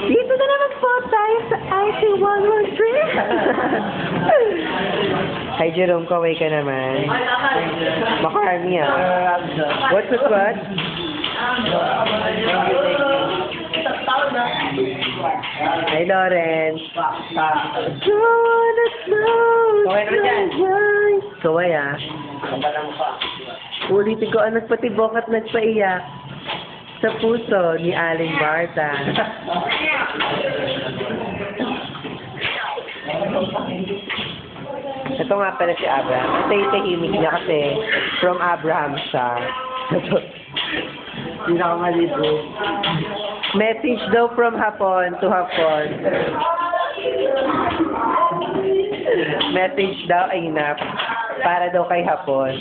Dito na naman po tayo sa IT113. Hi Jerome, kaway ka naman. Makarami ah. What's what? Hi Lawrence. Kaway na dyan. Kaway ah. Ulitin ko ang nagpatibok at nagpaiyak sa puso ni Aling Marta. Ito nga pala si Abraham. Ito yung tahimik niya kasi from Abraham siya. Hindi na ako maligo. Message daw from hapon to hapon. Message daw ay enough para daw kay hapon.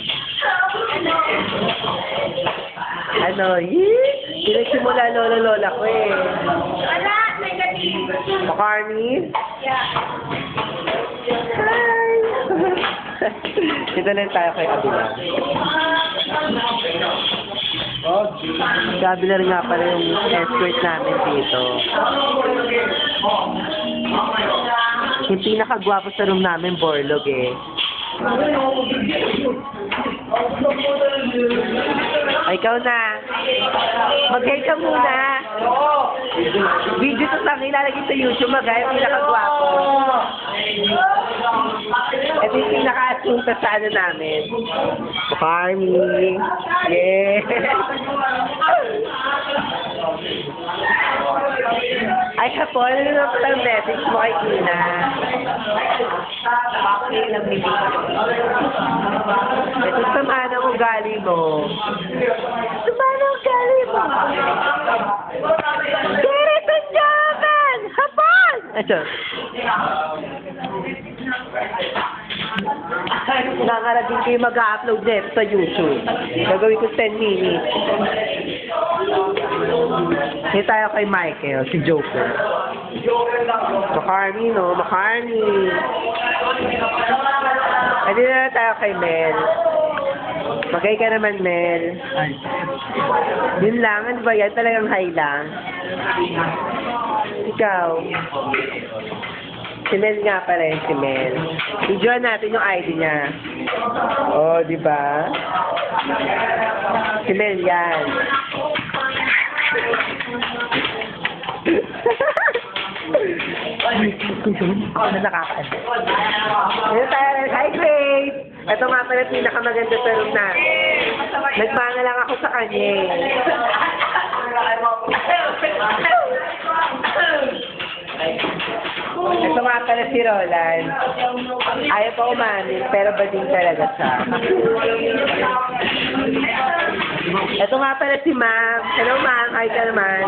Ano, pinagsimula lolo-lola ko eh. Wala, negative. Makarni? Yeah. Hi! Dito lang tayo kay Abila. Sabi na rin nga pala yung escort namin dito. Yung pinakagwapo sa room namin, Borlog eh. Ay, ikaw na. Mag-hi ka muna. Video to lang ilalagay sa YouTube, mag-hi, pinakagwapo. Ito yung pinaka-asunta sa ano namin. Farming. Yeah. Ay, hapon, ano na po ang message mo kay Tina? Ito sama ng ugali mo. Sama ng ugali mo. Derek and Jaman! Hapon! Ito. Nangaragin kayo mag-upload net sa YouTube. Gagawin ko 10 minutes. Hindi tayo kay Michael, si Joker. Makarni, no? Makarni. Hindi na tayo kay Mel. Magay ka naman, Mel. Yun lang, ano ba yan? Talagang high lang. Ikaw. Si Mel nga pala yun, si Mel. I-join natin yung ID niya. Oh, di ba? Si Mel yan. Ano nakakaano? Ito tayo, hi Grace! Ito nga pala pinakamaganda sa room natin. Nagmana lang ako sa kanya eh. Ito nga pala si Roland. Ayaw pa umamin, pero bading talaga siya. Ito nga pala si Ma'am. Hello Ma'am, ay ka naman.